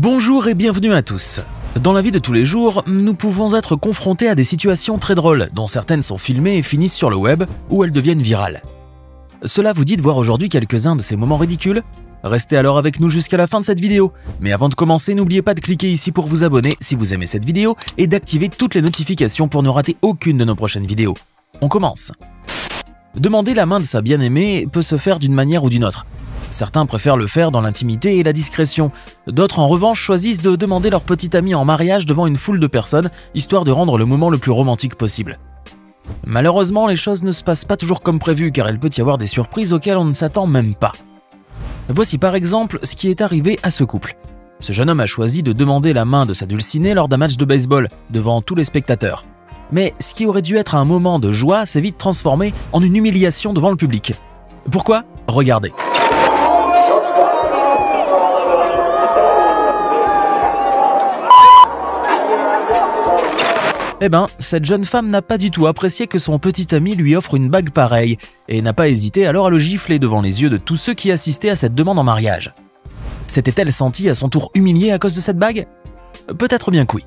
Bonjour et bienvenue à tous. Dans la vie de tous les jours, nous pouvons être confrontés à des situations très drôles, dont certaines sont filmées et finissent sur le web, ou elles deviennent virales. Cela vous dit de voir aujourd'hui quelques-uns de ces moments ridicules? Restez alors avec nous jusqu'à la fin de cette vidéo. Mais avant de commencer, n'oubliez pas de cliquer ici pour vous abonner si vous aimez cette vidéo et d'activer toutes les notifications pour ne rater aucune de nos prochaines vidéos. On commence. Demander la main de sa bien-aimée peut se faire d'une manière ou d'une autre. Certains préfèrent le faire dans l'intimité et la discrétion. D'autres en revanche choisissent de demander leur petite amie en mariage devant une foule de personnes, histoire de rendre le moment le plus romantique possible. Malheureusement, les choses ne se passent pas toujours comme prévu car il peut y avoir des surprises auxquelles on ne s'attend même pas. Voici par exemple ce qui est arrivé à ce couple. Ce jeune homme a choisi de demander la main de sa dulcinée lors d'un match de baseball, devant tous les spectateurs. Mais ce qui aurait dû être un moment de joie s'est vite transformé en une humiliation devant le public. Pourquoi? Regardez. Eh ben, cette jeune femme n'a pas du tout apprécié que son petit ami lui offre une bague pareille et n'a pas hésité alors à le gifler devant les yeux de tous ceux qui assistaient à cette demande en mariage. S'était-elle sentie à son tour humiliée à cause de cette bague? Peut-être bien que oui.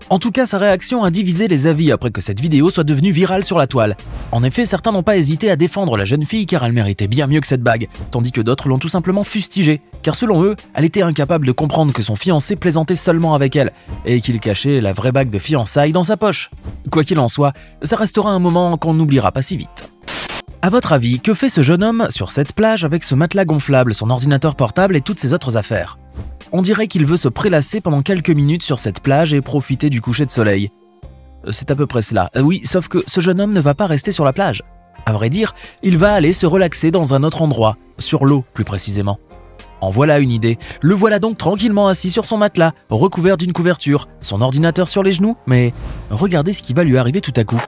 En tout cas, sa réaction a divisé les avis après que cette vidéo soit devenue virale sur la toile. En effet, certains n'ont pas hésité à défendre la jeune fille car elle méritait bien mieux que cette bague, tandis que d'autres l'ont tout simplement fustigée, car selon eux, elle était incapable de comprendre que son fiancé plaisantait seulement avec elle, et qu'il cachait la vraie bague de fiançailles dans sa poche. Quoi qu'il en soit, ça restera un moment qu'on n'oubliera pas si vite. À votre avis, que fait ce jeune homme sur cette plage avec ce matelas gonflable, son ordinateur portable et toutes ses autres affaires? On dirait qu'il veut se prélasser pendant quelques minutes sur cette plage et profiter du coucher de soleil. C'est à peu près cela. Oui, sauf que ce jeune homme ne va pas rester sur la plage. À vrai dire, il va aller se relaxer dans un autre endroit, sur l'eau plus précisément. En voilà une idée. Le voilà donc tranquillement assis sur son matelas, recouvert d'une couverture, son ordinateur sur les genoux, mais regardez ce qui va lui arriver tout à coup.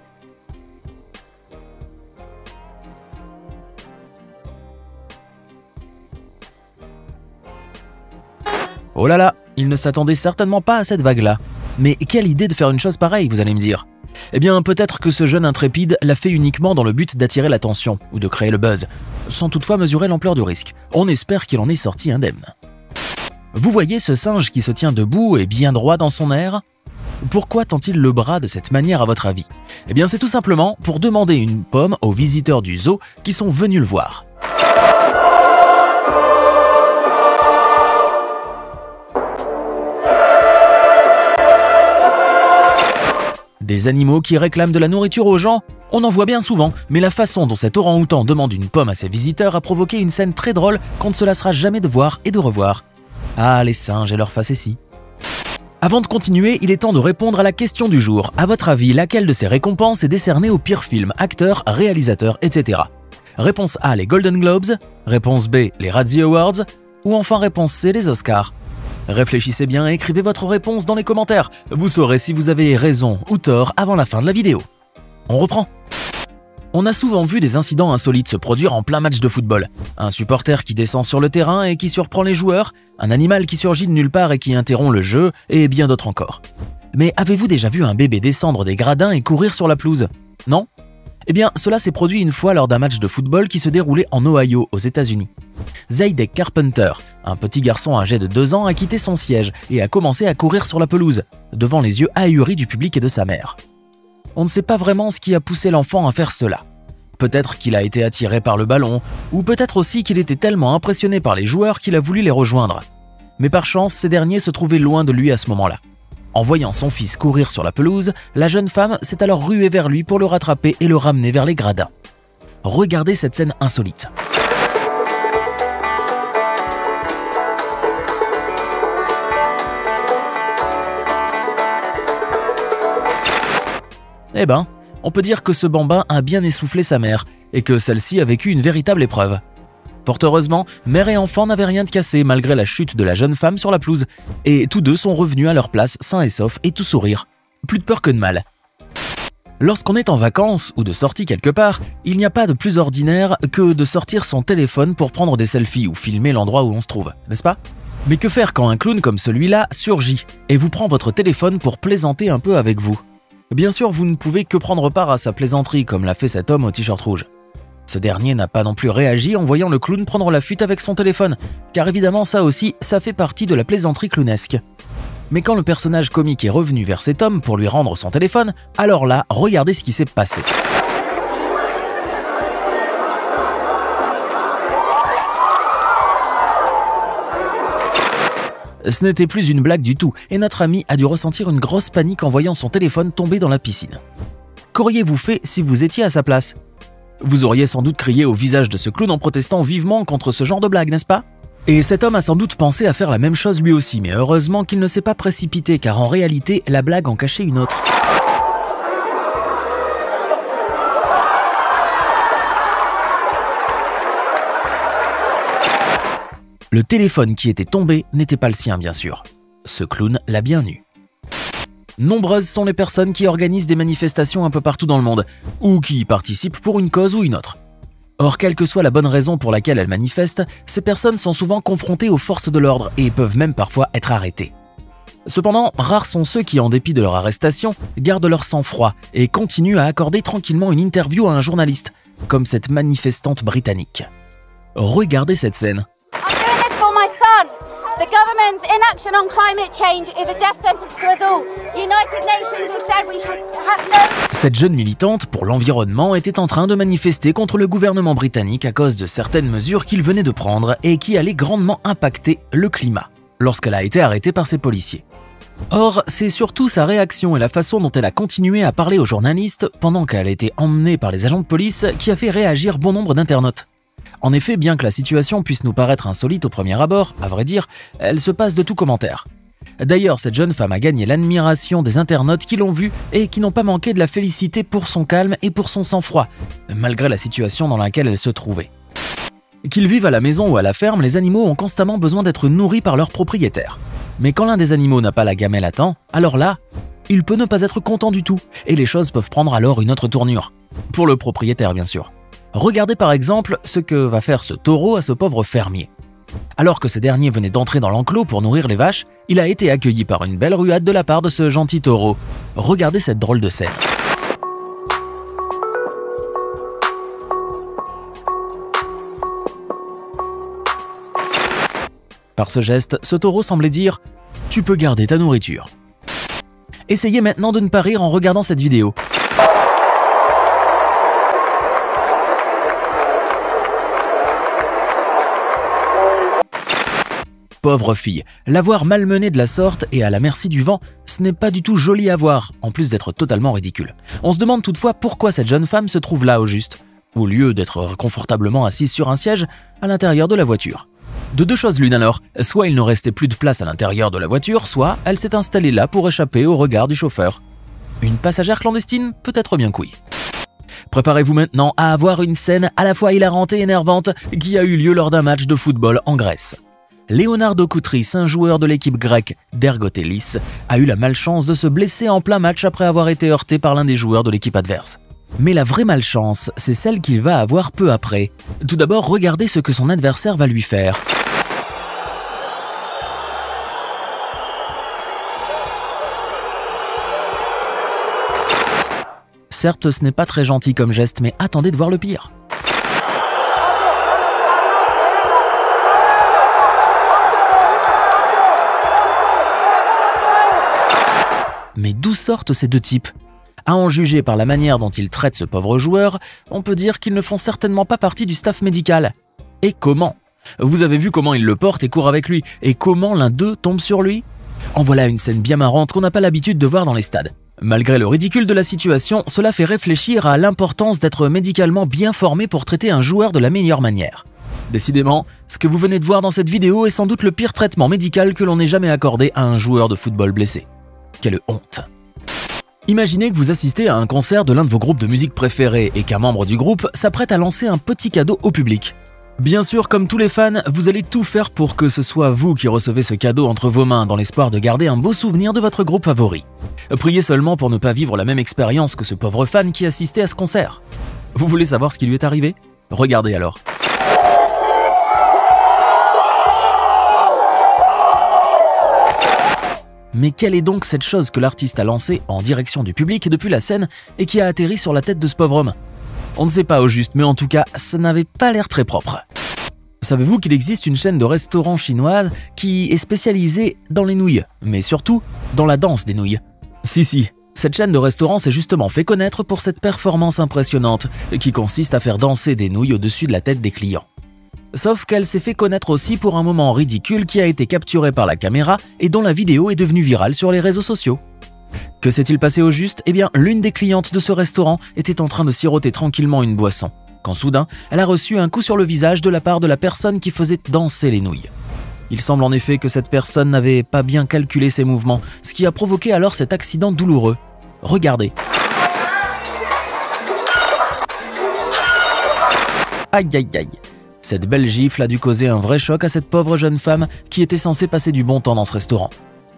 Oh là là, il ne s'attendait certainement pas à cette vague-là. Mais quelle idée de faire une chose pareille, vous allez me dire? Eh bien, peut-être que ce jeune intrépide l'a fait uniquement dans le but d'attirer l'attention ou de créer le buzz, sans toutefois mesurer l'ampleur du risque. On espère qu'il en est sorti indemne. Vous voyez ce singe qui se tient debout et bien droit dans son air? Pourquoi tend-il le bras de cette manière à votre avis? Eh bien, c'est tout simplement pour demander une pomme aux visiteurs du zoo qui sont venus le voir. Des animaux qui réclament de la nourriture aux gens, on en voit bien souvent, mais la façon dont cet orang-outan demande une pomme à ses visiteurs a provoqué une scène très drôle qu'on ne se lassera jamais de voir et de revoir. Ah, les singes et leur facétie. Avant de continuer, il est temps de répondre à la question du jour. À votre avis, laquelle de ces récompenses est décernée au pire film, acteur, réalisateur, etc. Réponse A, les Golden Globes. Réponse B, les Razzie Awards. Ou enfin réponse C, les Oscars. Réfléchissez bien et écrivez votre réponse dans les commentaires. Vous saurez si vous avez raison ou tort avant la fin de la vidéo. On reprend. On a souvent vu des incidents insolites se produire en plein match de football. Un supporter qui descend sur le terrain et qui surprend les joueurs, un animal qui surgit de nulle part et qui interrompt le jeu, et bien d'autres encore. Mais avez-vous déjà vu un bébé descendre des gradins et courir sur la pelouse? Non? Eh bien, cela s'est produit une fois lors d'un match de football qui se déroulait en Ohio, aux États-Unis. Zaydek Carpenter, un petit garçon âgé de 2 ans, a quitté son siège et a commencé à courir sur la pelouse, devant les yeux ahuris du public et de sa mère. On ne sait pas vraiment ce qui a poussé l'enfant à faire cela. Peut-être qu'il a été attiré par le ballon, ou peut-être aussi qu'il était tellement impressionné par les joueurs qu'il a voulu les rejoindre. Mais par chance, ces derniers se trouvaient loin de lui à ce moment-là. En voyant son fils courir sur la pelouse, la jeune femme s'est alors ruée vers lui pour le rattraper et le ramener vers les gradins. Regardez cette scène insolite. Eh ben, on peut dire que ce bambin a bien essoufflé sa mère et que celle-ci a vécu une véritable épreuve. Fort heureusement, mère et enfant n'avaient rien de cassé malgré la chute de la jeune femme sur la pelouse, et tous deux sont revenus à leur place sains et saufs et tout sourire. Plus de peur que de mal. Lorsqu'on est en vacances ou de sortie quelque part, il n'y a pas de plus ordinaire que de sortir son téléphone pour prendre des selfies ou filmer l'endroit où on se trouve, n'est-ce pas? Mais que faire quand un clown comme celui-là surgit et vous prend votre téléphone pour plaisanter un peu avec vous? Bien sûr, vous ne pouvez que prendre part à sa plaisanterie comme l'a fait cet homme au t-shirt rouge. Ce dernier n'a pas non plus réagi en voyant le clown prendre la fuite avec son téléphone, car évidemment ça aussi, ça fait partie de la plaisanterie clownesque. Mais quand le personnage comique est revenu vers cet homme pour lui rendre son téléphone, alors là, regardez ce qui s'est passé. Ce n'était plus une blague du tout, et notre ami a dû ressentir une grosse panique en voyant son téléphone tomber dans la piscine. Qu'auriez-vous fait si vous étiez à sa place? Vous auriez sans doute crié au visage de ce clown en protestant vivement contre ce genre de blague, n'est-ce pas? Et cet homme a sans doute pensé à faire la même chose lui aussi, mais heureusement qu'il ne s'est pas précipité, car en réalité, la blague en cachait une autre. Le téléphone qui était tombé n'était pas le sien, bien sûr. Ce clown l'a bien eu. Nombreuses sont les personnes qui organisent des manifestations un peu partout dans le monde, ou qui y participent pour une cause ou une autre. Or, quelle que soit la bonne raison pour laquelle elles manifestent, ces personnes sont souvent confrontées aux forces de l'ordre et peuvent même parfois être arrêtées. Cependant, rares sont ceux qui, en dépit de leur arrestation, gardent leur sang-froid et continuent à accorder tranquillement une interview à un journaliste, comme cette manifestante britannique. Regardez cette scène. The government's inaction on climate change is a death sentence to us all. United Nations have said we should have no... Cette jeune militante pour l'environnement était en train de manifester contre le gouvernement britannique à cause de certaines mesures qu'il venait de prendre et qui allaient grandement impacter le climat, lorsqu'elle a été arrêtée par ses policiers. Or, c'est surtout sa réaction et la façon dont elle a continué à parler aux journalistes pendant qu'elle était emmenée par les agents de police qui a fait réagir bon nombre d'internautes. En effet, bien que la situation puisse nous paraître insolite au premier abord, à vrai dire, elle se passe de tout commentaire. D'ailleurs, cette jeune femme a gagné l'admiration des internautes qui l'ont vue et qui n'ont pas manqué de la féliciter pour son calme et pour son sang-froid, malgré la situation dans laquelle elle se trouvait. Qu'ils vivent à la maison ou à la ferme, les animaux ont constamment besoin d'être nourris par leurs propriétaires. Mais quand l'un des animaux n'a pas la gamelle à temps, alors là, il peut ne pas être content du tout, et les choses peuvent prendre alors une autre tournure. Pour le propriétaire, bien sûr. Regardez par exemple ce que va faire ce taureau à ce pauvre fermier. Alors que ce dernier venait d'entrer dans l'enclos pour nourrir les vaches, il a été accueilli par une belle ruade de la part de ce gentil taureau. Regardez cette drôle de scène. Par ce geste, ce taureau semblait dire « Tu peux garder ta nourriture ». Essayez maintenant de ne pas rire en regardant cette vidéo. Pauvre fille, la voir malmenée de la sorte et à la merci du vent, ce n'est pas du tout joli à voir, en plus d'être totalement ridicule. On se demande toutefois pourquoi cette jeune femme se trouve là au juste, au lieu d'être confortablement assise sur un siège à l'intérieur de la voiture. De deux choses l'une alors, soit il ne restait plus de place à l'intérieur de la voiture, soit elle s'est installée là pour échapper au regard du chauffeur. Une passagère clandestine? Peut-être bien que oui. Préparez-vous maintenant à avoir une scène à la fois hilarante et énervante qui a eu lieu lors d'un match de football en Grèce. Leonardo Koutris, un joueur de l'équipe grecque d'Ergotélis, a eu la malchance de se blesser en plein match après avoir été heurté par l'un des joueurs de l'équipe adverse. Mais la vraie malchance, c'est celle qu'il va avoir peu après. Tout d'abord, regardez ce que son adversaire va lui faire. Certes, ce n'est pas très gentil comme geste, mais attendez de voir le pire. Mais d'où sortent ces deux types? À en juger par la manière dont ils traitent ce pauvre joueur, on peut dire qu'ils ne font certainement pas partie du staff médical. Et comment? Vous avez vu comment il le porte et court avec lui, et comment l'un d'eux tombe sur lui? En voilà une scène bien marrante qu'on n'a pas l'habitude de voir dans les stades. Malgré le ridicule de la situation, cela fait réfléchir à l'importance d'être médicalement bien formé pour traiter un joueur de la meilleure manière. Décidément, ce que vous venez de voir dans cette vidéo est sans doute le pire traitement médical que l'on ait jamais accordé à un joueur de football blessé. Quelle honte! Imaginez que vous assistez à un concert de l'un de vos groupes de musique préférés et qu'un membre du groupe s'apprête à lancer un petit cadeau au public. Bien sûr, comme tous les fans, vous allez tout faire pour que ce soit vous qui recevez ce cadeau entre vos mains dans l'espoir de garder un beau souvenir de votre groupe favori. Priez seulement pour ne pas vivre la même expérience que ce pauvre fan qui assistait à ce concert. Vous voulez savoir ce qui lui est arrivé? Regardez alors. Mais quelle est donc cette chose que l'artiste a lancée en direction du public depuis la scène et qui a atterri sur la tête de ce pauvre homme? On ne sait pas au juste, mais en tout cas, ça n'avait pas l'air très propre. Savez-vous qu'il existe une chaîne de restaurants chinoise qui est spécialisée dans les nouilles, mais surtout dans la danse des nouilles? Si, cette chaîne de restaurants s'est justement fait connaître pour cette performance impressionnante qui consiste à faire danser des nouilles au-dessus de la tête des clients. Sauf qu'elle s'est fait connaître aussi pour un moment ridicule qui a été capturé par la caméra et dont la vidéo est devenue virale sur les réseaux sociaux. Que s'est-il passé au juste? Eh bien, l'une des clientes de ce restaurant était en train de siroter tranquillement une boisson, quand soudain, elle a reçu un coup sur le visage de la part de la personne qui faisait danser les nouilles. Il semble en effet que cette personne n'avait pas bien calculé ses mouvements, ce qui a provoqué alors cet accident douloureux. Regardez. Aïe aïe aïe. Cette belle gifle a dû causer un vrai choc à cette pauvre jeune femme qui était censée passer du bon temps dans ce restaurant.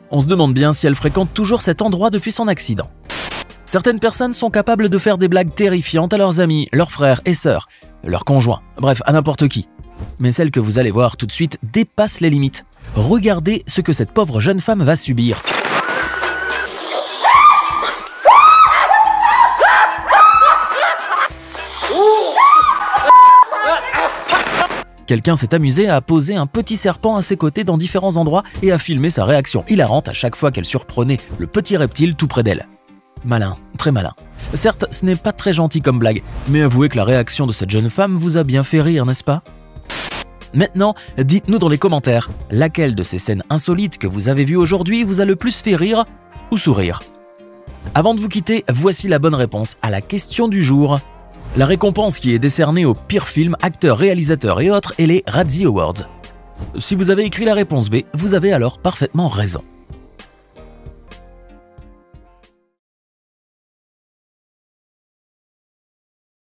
On se demande bien si elle fréquente toujours cet endroit depuis son accident. Certaines personnes sont capables de faire des blagues terrifiantes à leurs amis, leurs frères et sœurs, leurs conjoints, bref, à n'importe qui. Mais celle que vous allez voir tout de suite dépasse les limites. Regardez ce que cette pauvre jeune femme va subir. Quelqu'un s'est amusé à poser un petit serpent à ses côtés dans différents endroits et à filmer sa réaction hilarante à chaque fois qu'elle surprenait le petit reptile tout près d'elle. Malin, très malin. Certes, ce n'est pas très gentil comme blague, mais avouez que la réaction de cette jeune femme vous a bien fait rire, n'est-ce pas? Maintenant, dites-nous dans les commentaires, laquelle de ces scènes insolites que vous avez vues aujourd'hui vous a le plus fait rire ou sourire? Avant de vous quitter, voici la bonne réponse à la question du jour. La récompense qui est décernée au pire film, acteur, réalisateur et autres est les Razzie Awards. Si vous avez écrit la réponse B, vous avez alors parfaitement raison.